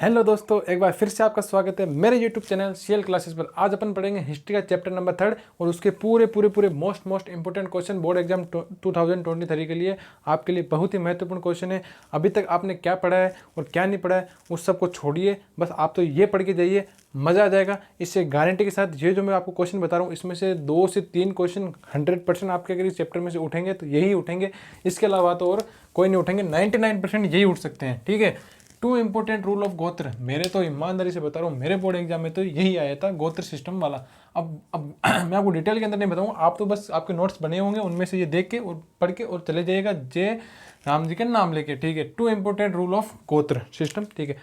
Hello दोस्तों, एक बार फिर से आपका स्वागत है मेरे यूट्यूब चैनल सीएल क्लासेस पर। आज अपन पढ़ेंगे हिस्ट्री का चैप्टर नंबर 3 और उसके पूरे most important question board exam 2023 के लिए आपके लिए बहुत ही महत्वपूर्ण क्वेश्चन है। अभी तक आपने क्या पढ़ा है और क्या नहीं पढ़ा है उस सब को छोड़िए, बस आप तो ये पढ़ के जाइए, मज़ा आ जाएगा। इससे गारंटी के साथ ये जो मैं आपको क्वेश्चन बता रहा हूँ इसमें से 2 से 3 क्वेश्चन 100% आपके अगर इस चैप्टर में से उठेंगे तो यही उठेंगे, इसके अलावा तो और कोई नहीं उठेंगे। 99% यही उठ सकते हैं, ठीक है। 2 इंपॉर्टेंट रूल ऑफ गोत्र, मेरे तो ईमानदारी से बता रहा हूँ मेरे बोर्ड एग्जाम में तो यही आया था, गोत्र सिस्टम वाला। अब मैं आपको डिटेल के अंदर नहीं बताऊँगा, आप तो बस आपके नोट्स बने होंगे उनमें से ये देख के और पढ़ के और चले जाइएगा जय राम जी के नाम लेके, ठीक है। 2 इंपॉर्टेंट रूल ऑफ गोत्र सिस्टम, ठीक है।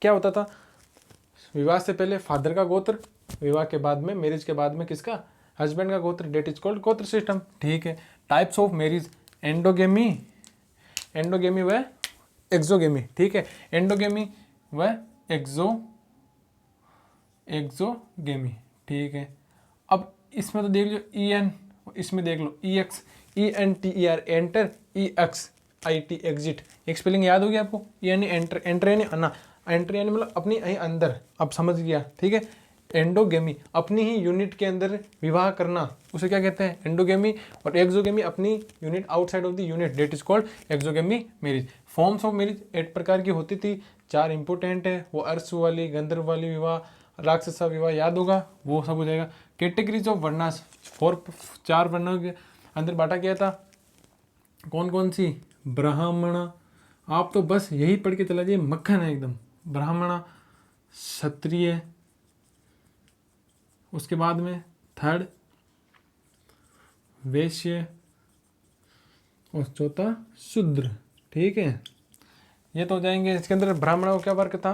क्या होता था, विवाह से पहले फादर का गोत्र, विवाह के बाद में मैरिज के बाद में किसका, हस्बैंड का गोत्र, डेट इज कॉल्ड गोत्र सिस्टम, ठीक है। टाइप्स ऑफ मैरिज, एंडोगेमी व एक्सोगेमी, ठीक है। एंडोगेमी व एक्सोगेमी, ठीक है। अब इसमें तो देख लो EN, इसमें देख लो EX, ENTER enter, EXIT exit. एक स्पेलिंग याद हो गया आपको, यानी एंटर, एंटर यानी अन्ना, एंटर यानी मतलब अपनी यहीं अंदर, अब समझ गया, ठीक है। एंडोगेमी अपनी ही यूनिट के अंदर विवाह करना, उसे क्या कहते हैं, एंडोगेमी। और एक्सोगेमी अपनी unit outside of the unit, that is called exogamy marriage. Forms of marriage 8 प्रकार की होती थी, 4 इंपॉर्टेंट है, वो अर्स वाली, गंधर्व वाली विवाह, राक्षसा विवाह याद होगा, वो सब हो जाएगा। कैटेगरीज ऑफ वर्णास, 4 वर्णों के अंदर बांटा गया था, कौन कौन सी, ब्राह्मण, आप तो बस यही पढ़ के चला जाइए, मक्खन है एकदम, ब्राह्मण, क्षत्रिय, उसके बाद में थर्ड वैश्य और चौथा शूद्र, ठीक है। ये तो हो जाएंगे। इसके अंदर ब्राह्मणों का क्या वर्क था,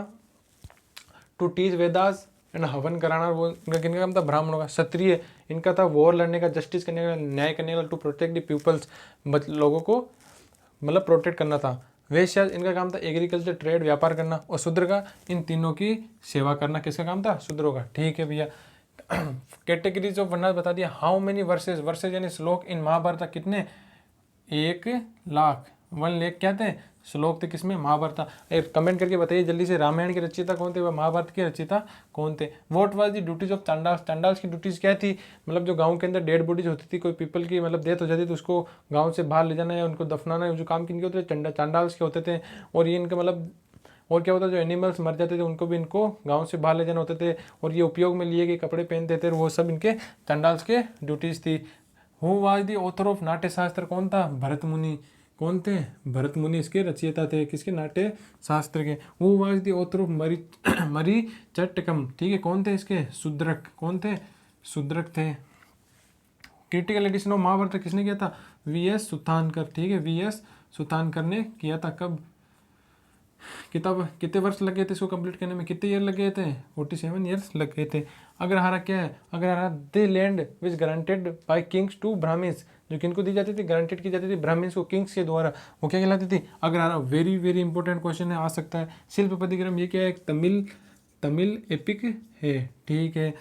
टू टीच वेदास एंड हवन कराना, वो इनका किनका काम था, ब्राह्मणों का। क्षत्रिय इनका था वॉर लड़ने का, जस्टिस करने का, न्याय करने का, टू प्रोटेक्ट द पीपल्स, लोगों को मतलब प्रोटेक्ट करना था। वैश्य इनका काम था एग्रीकल्चर, ट्रेड, व्यापार करना। और शूद्र का इन तीनों की सेवा करना, किसका काम था, शूद्रों का, ठीक है भैया। कैटेगरीज ऑफ वर्णास बता दिया। हाउ मेनी वर्सेज, वर्सेज यानी श्लोक इन महाभारत कितने, 1,00,000, 1 लाख क्या थे श्लोक थे, किसमें, महाभारत। एक कमेंट करके बताइए जल्दी से, रामायण के रचयिता कौन थे व महाभारत के रचयिता कौन थे। What was the duties of chandals, chandals की ड्यूटीज क्या थी, मतलब जो गांव के अंदर डेड बॉडीज होती थी, कोई पीपल की मतलब डेथ हो जाती तो उसको गाँव से बाहर ले जाना या उनको दफनाना, जो काम किनके होते थे, चांडाल्स के होते थे। और ये इनका मतलब और क्या होता है, जो एनिमल्स मर जाते थे उनको भी इनको गांव से बाहर ले जाना होते थे, और ये उपयोग में लिए गए कपड़े पहनते थे, वो सब इनके चंडाल्स के ड्यूटीज थी। Who was the author of नाट्य शास्त्र, कौन था, भरत मुनि, कौन थे, भरत मुनि इसके रचयिता थे, किसके, नाट्य शास्त्र के। Who was the author of Mrichchhakatikam, ठीक है, कौन थे इसके, शूद्रक, कौन थे, शूद्रक थे। क्रिटिकल एडिशन ऑफ महाभारत किसने किया था, VS सुतानकर, ठीक है, VS सुतानकर ने किया था। कब, किताब कितने वर्ष लगे थे इसको कंप्लीट करने में, कितने ईयर लगे थे, 47 ईयर्स लग गए थे। अग्रहारा क्या है, agrahara the land which granted by kings to Brahmans, जो किनको दी जाती थी, ग्रांटेड की जाती थी ब्राह्मण्स को किंग्स के द्वारा, वो क्या कहलाती थी, अग्रहारा। वेरी इंपॉर्टेंट क्वेश्चन है, आ सकता है। शिल्प प्रतिक्रम ये क्या है, तमिल एपिक है, ठीक है।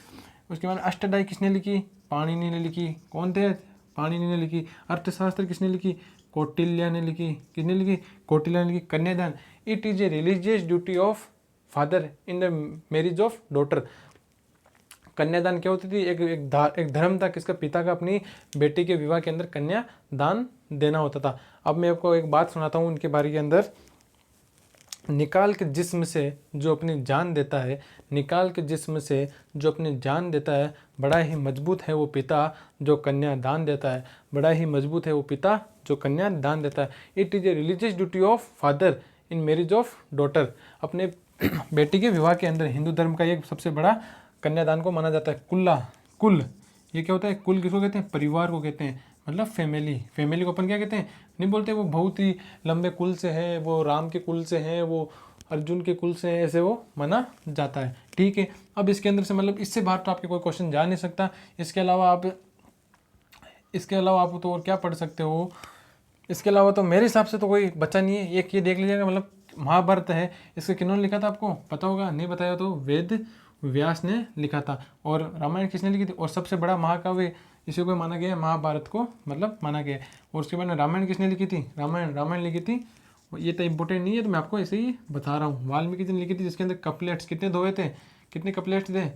उसके बाद अष्टधाई किसने लिखी, पाणिनि ने लिखी, कौन थे, पाणिनि ने लिखी। अर्थशास्त्र किसने लिखी, कौटिल्य ने लिखी, किसने लिखी, कौटिल्य ने लिखी। कन्यादान, it is a religious duty of father in the marriage of daughter. कन्यादान क्या होती थी, एक धर्म था किसका, पिता का अपनी बेटी के विवाह के अंदर कन्यादान देना होता था। अब मैं आपको एक बात सुनाता हूँ उनके बारे के अंदर। निकाल के जिस्म से जो अपनी जान देता है, निकाल के जिस्म से जो अपनी जान देता है, बड़ा ही मजबूत है वो पिता जो कन्या दान देता है, बड़ा ही मजबूत है वो पिता जो कन्या दान देता है। It is a religious duty of father in marriage of daughter, अपने बेटी के विवाह के अंदर हिंदू धर्म का एक सबसे बड़ा कन्यादान को माना जाता है। कुल ये क्या होता है, कुल किसको कहते हैं, परिवार को कहते हैं, मतलब फैमिली को अपन क्या कहते हैं, नहीं बोलते वो बहुत ही लंबे कुल से है, वो राम के कुल से हैं, वो अर्जुन के कुल से हैं, ऐसे वो माना जाता है, ठीक है। अब इसके अंदर से मतलब इससे बाहर तो आपके कोई क्वेश्चन जा नहीं सकता। इसके अलावा आप तो और क्या पढ़ सकते हो, इसके अलावा तो मेरे हिसाब से तो कोई बचा नहीं है। एक ये देख लीजिएगा, मतलब महाभारत है, इसके किन्होंने लिखा था आपको पता होगा, नहीं बताया तो वेद व्यास ने लिखा था। और रामायण किसने लिखी थी, और सबसे बड़ा महाकाव्य इसी को माना गया है, महाभारत को मतलब माना गया है। और उसके बाद रामायण किसने लिखी थी, रामायण लिखी थी ये तो इंपॉर्टेंट नहीं है, तो मैं आपको ऐसे ही बता रहा हूँ। वाल्मीकि जी ने लिखी थी जिसके अंदर कपलेट्स कितने धोए थे, कितने कपलेट्स थे,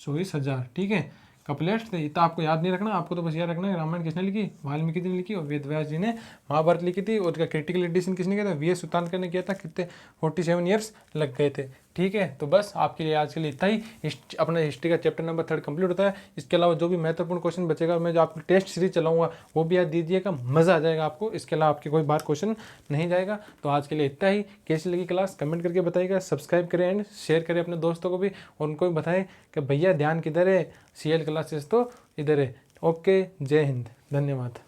24,000। ठीक है, कपलेट्स थे। इतना आपको याद नहीं रखना, आपको तो बस याद रखना है रामायण किसने लिखी, वाल्मीकि जी ने लिखी, और वेद व्यास जी ने महाभारत लिखी थी। और उसका क्रिटिकल एडिशन किसने किया था, वी एस सुतानकर ने किया था। कितने 47 ईयर्स लग गए थे। ठीक है, तो बस आपके लिए आज के लिए इतना ही। अपना हिस्ट्री का चैप्टर नंबर 3 कंप्लीट होता है। इसके अलावा जो भी महत्वपूर्ण क्वेश्चन बचेगा, मैं जो आपको टेस्ट सीरीज चलाऊंगा वो भी याद दीजिएगा, मज़ा आ जाएगा आपको। इसके अलावा आपके कोई बार क्वेश्चन नहीं जाएगा। तो आज के लिए इतना ही। कैसी लगी क्लास कमेंट करके बताइएगा, सब्सक्राइब करें एंड शेयर करें अपने दोस्तों को भी, और उनको भी बताएं कि भैया ध्यान किधर है, CL क्लासेस तो इधर है। ओके, जय हिंद, धन्यवाद।